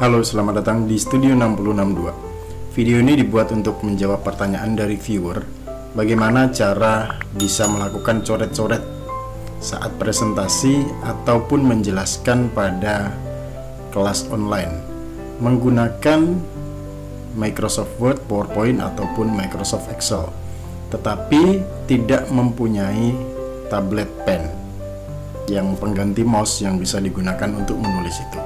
Halo, selamat datang di Studio 662. Video ini dibuat untuk menjawab pertanyaan dari viewer, bagaimana cara bisa melakukan coret-coret saat presentasi ataupun menjelaskan pada kelas online menggunakan Microsoft Word, PowerPoint ataupun Microsoft Excel, tetapi tidak mempunyai tablet pen yang pengganti mouse yang bisa digunakan untuk menulis itu.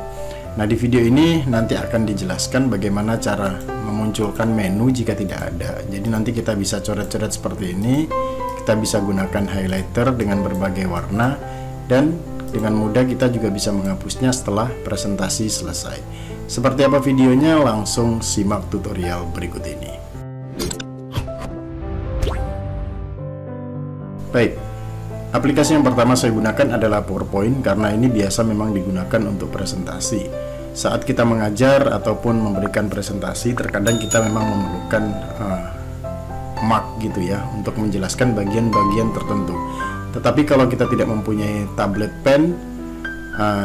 Nah, di video ini nanti akan dijelaskan bagaimana cara memunculkan menu jika tidak ada. Jadi nanti kita bisa coret-coret seperti ini. Kita bisa gunakan highlighter dengan berbagai warna, dan dengan mudah kita juga bisa menghapusnya setelah presentasi selesai. Seperti apa videonya? Langsung simak tutorial berikut ini. Baik, aplikasi yang pertama saya gunakan adalah PowerPoint karena ini biasa memang digunakan untuk presentasi. Saat kita mengajar ataupun memberikan presentasi, terkadang kita memang memerlukan mark gitu ya untuk menjelaskan bagian-bagian tertentu. Tetapi kalau kita tidak mempunyai tablet pen,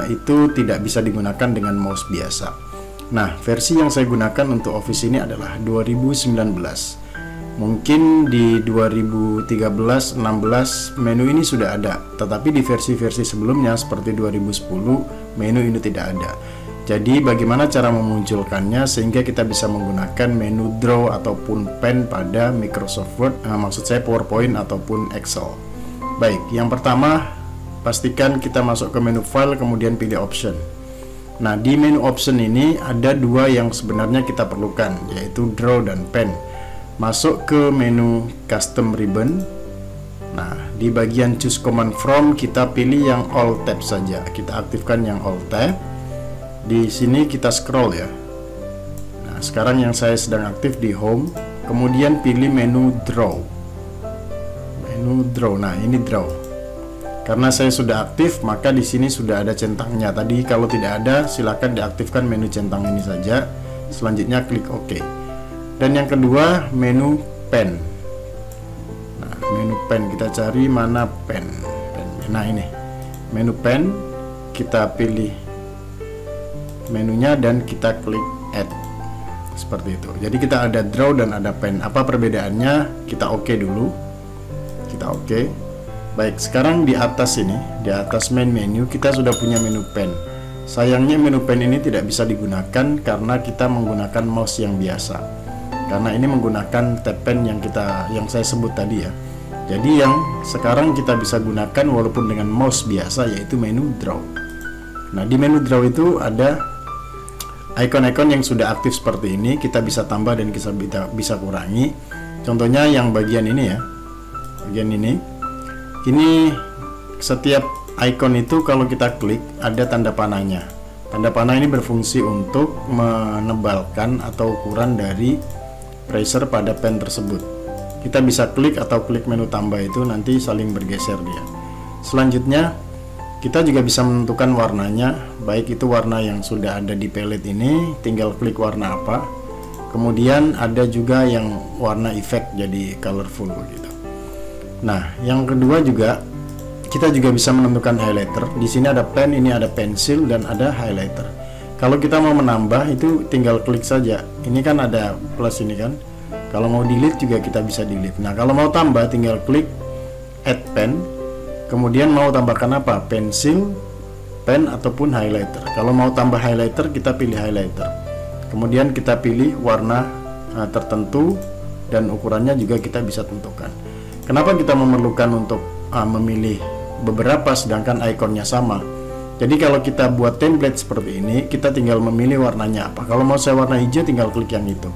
itu tidak bisa digunakan dengan mouse biasa. Nah, versi yang saya gunakan untuk Office ini adalah 2019. Mungkin di 2013-16 menu ini sudah ada, tetapi di versi-versi sebelumnya seperti 2010 menu ini tidak ada. Jadi bagaimana cara memunculkannya sehingga kita bisa menggunakan menu draw ataupun pen pada Microsoft Word, maksud saya PowerPoint ataupun Excel. Baik, yang pertama pastikan kita masuk ke menu file kemudian pilih option. Nah, di menu option ini ada dua yang sebenarnya kita perlukan, yaitu draw dan pen. Masuk ke menu custom ribbon. Nah, di bagian choose command from kita pilih yang all tab saja. Kita aktifkan yang all tab. Di sini kita scroll ya. Nah, sekarang yang saya sedang aktif di home, kemudian pilih menu draw. Menu draw. Nah, ini draw. Karena saya sudah aktif, maka di sini sudah ada centangnya. Tadi kalau tidak ada, silakan diaktifkan menu centang ini saja. Selanjutnya klik OK. Dan yang kedua, menu pen. Nah, menu pen kita cari mana pen. Nah, ini. Menu pen, kita pilih menunya dan kita klik add. Seperti itu. Jadi kita ada draw dan ada pen. Apa perbedaannya? Kita OK dulu. Kita OK. Baik, sekarang di atas ini, di atas main menu kita sudah punya menu pen. Sayangnya menu pen ini tidak bisa digunakan karena kita menggunakan mouse yang biasa. Karena ini menggunakan tab pen yang saya sebut tadi ya. Jadi yang sekarang kita bisa gunakan walaupun dengan mouse biasa, yaitu menu draw. Nah, di menu draw itu ada icon-icon yang sudah aktif seperti ini. Kita bisa tambah dan kita bisa kurangi. Contohnya yang bagian ini ya, bagian ini setiap icon itu kalau kita klik ada tanda panahnya. Tanda panah ini berfungsi untuk menebalkan atau ukuran dari tracer pada pen tersebut. Kita bisa klik atau klik menu tambah, itu nanti saling bergeser dia. Selanjutnya kita juga bisa menentukan warnanya, baik itu warna yang sudah ada di palette ini, tinggal klik warna apa. Kemudian ada juga yang warna efek, jadi colorful gitu. Nah, yang kedua juga kita juga bisa menentukan highlighter. Di sini ada pen, ini ada pensil dan ada highlighter. Kalau kita mau menambah itu tinggal klik saja. Ini kan ada plus ini kan. Kalau mau delete juga kita bisa delete. Nah, kalau mau tambah tinggal klik add pen. Kemudian mau tambahkan apa? Pensil, pen ataupun highlighter. Kalau mau tambah highlighter kita pilih highlighter. Kemudian kita pilih warna tertentu dan ukurannya juga kita bisa tentukan. Kenapa kita memerlukan untuk memilih beberapa sedangkan ikonnya sama? Jadi kalau kita buat template seperti ini, kita tinggal memilih warnanya apa. Kalau mau saya warna hijau tinggal klik yang itu.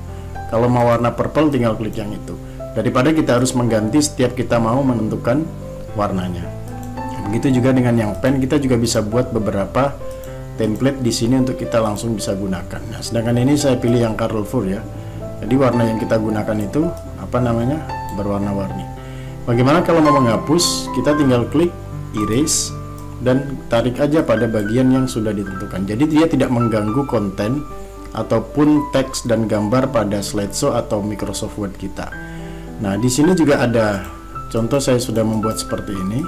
Kalau mau warna purple tinggal klik yang itu. Daripada kita harus mengganti setiap kita mau menentukan warnanya. Begitu juga dengan yang pen, kita juga bisa buat beberapa template di sini untuk kita langsung bisa gunakan. Nah, sedangkan ini saya pilih yang colorful ya. Jadi warna yang kita gunakan itu apa namanya? Berwarna-warni. Bagaimana kalau mau menghapus? Kita tinggal klik erase dan tarik aja pada bagian yang sudah ditentukan. Jadi dia tidak mengganggu konten ataupun teks dan gambar pada slideshow atau Microsoft Word kita. Nah, di sini juga ada contoh, saya sudah membuat seperti ini.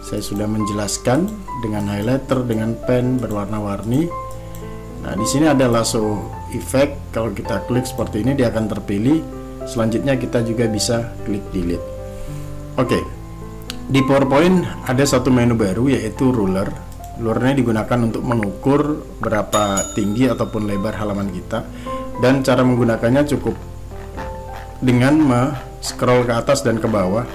Saya sudah menjelaskan dengan highlighter, dengan pen berwarna-warni. Nah, di sini ada lasso effect. Kalau kita klik seperti ini, dia akan terpilih. Selanjutnya kita juga bisa klik delete. Oke, di PowerPoint ada satu menu baru, yaitu ruler. Rulernya digunakan untuk mengukur berapa tinggi ataupun lebar halaman kita, dan cara menggunakannya cukup dengan scroll ke atas dan ke bawah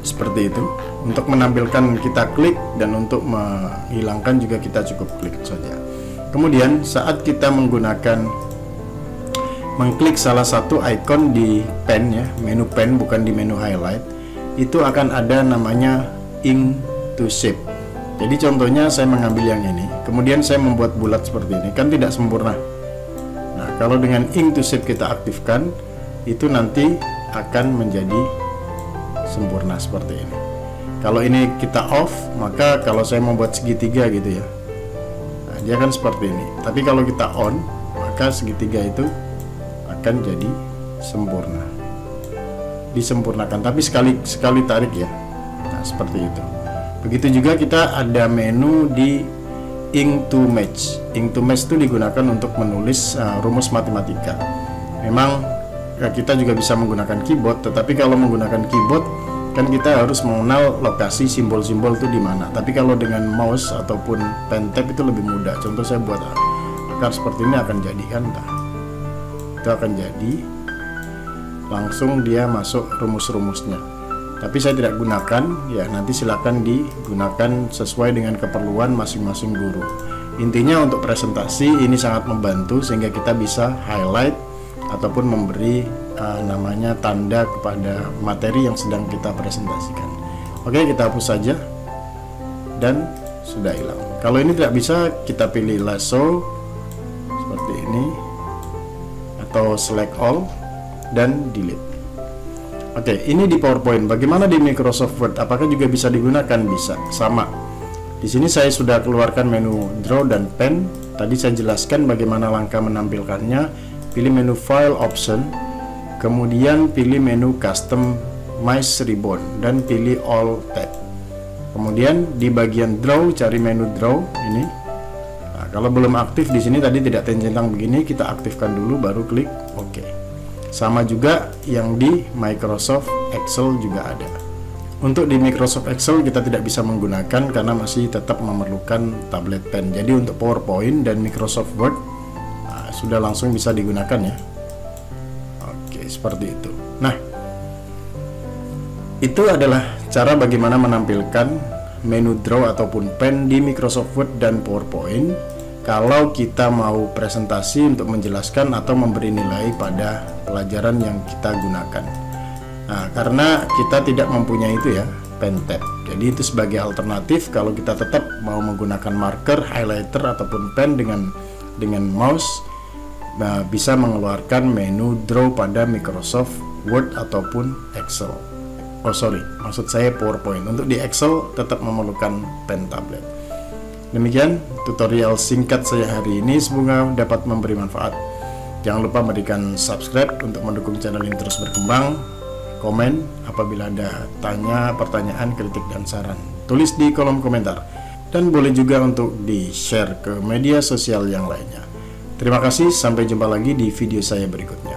seperti itu. Untuk menampilkan kita klik, dan untuk menghilangkan juga kita cukup klik saja. Kemudian saat kita mengklik salah satu icon di pen ya, menu pen bukan di menu highlight, itu akan ada namanya ink to shape. Jadi contohnya saya mengambil yang ini, kemudian saya membuat bulat seperti ini, kan tidak sempurna. Nah, kalau dengan ink to shape kita aktifkan, itu nanti akan menjadi sempurna seperti ini. Kalau ini kita off, maka kalau saya membuat segitiga gitu ya, nah, dia akan seperti ini. Tapi kalau kita on, maka segitiga itu akan jadi sempurna, disempurnakan. Tapi sekali tarik ya. Nah, seperti itu. Begitu juga kita ada menu di ink to match. Ink to match itu digunakan untuk menulis rumus matematika. Memang ya, kita juga bisa menggunakan keyboard, tetapi kalau menggunakan keyboard kan kita harus mengenal lokasi simbol-simbol itu di mana. Tapi kalau dengan mouse ataupun pen tab itu lebih mudah. Contoh saya buat akar seperti ini akan jadi kan, itu akan jadi langsung dia masuk rumus-rumusnya. Tapi saya tidak gunakan ya, nanti silakan digunakan sesuai dengan keperluan masing-masing guru. Intinya untuk presentasi ini sangat membantu sehingga kita bisa highlight ataupun memberi namanya tanda kepada materi yang sedang kita presentasikan. Oke, kita hapus saja dan sudah hilang. Kalau ini tidak bisa, kita pilih lasso seperti ini atau select all dan delete. Oke, ini di PowerPoint. Bagaimana di Microsoft Word? Apakah juga bisa digunakan? Bisa, sama. Di sini saya sudah keluarkan menu Draw dan Pen. Tadi saya jelaskan bagaimana langkah menampilkannya. Pilih menu File Option, kemudian pilih menu Customize Ribbon dan pilih All Tab. Kemudian di bagian Draw cari menu Draw ini. Nah, kalau belum aktif di sini tadi tidak centang begini, kita aktifkan dulu baru klik OK. Sama juga yang di Microsoft Excel juga ada. Untuk di Microsoft Excel kita tidak bisa menggunakan karena masih tetap memerlukan tablet pen. Jadi untuk PowerPoint dan Microsoft Word sudah langsung bisa digunakan ya. Oke, seperti itu. Nah, itu adalah cara bagaimana menampilkan menu draw ataupun pen di Microsoft Word dan PowerPoint kalau kita mau presentasi untuk menjelaskan atau memberi nilai pada pelajaran yang kita gunakan. Nah, karena kita tidak mempunyai itu ya, pen tab. Jadi itu sebagai alternatif kalau kita tetap mau menggunakan marker, highlighter ataupun pen dengan mouse, bisa mengeluarkan menu draw pada Microsoft Word ataupun Excel. Maksud saya PowerPoint. Untuk di Excel tetap memerlukan pen tablet. Demikian tutorial singkat saya hari ini, semoga dapat memberi manfaat. Jangan lupa berikan subscribe untuk mendukung channel ini terus berkembang. Komen apabila ada pertanyaan, kritik dan saran. Tulis di kolom komentar. Dan boleh juga untuk di-share ke media sosial yang lainnya. Terima kasih, sampai jumpa lagi di video saya berikutnya.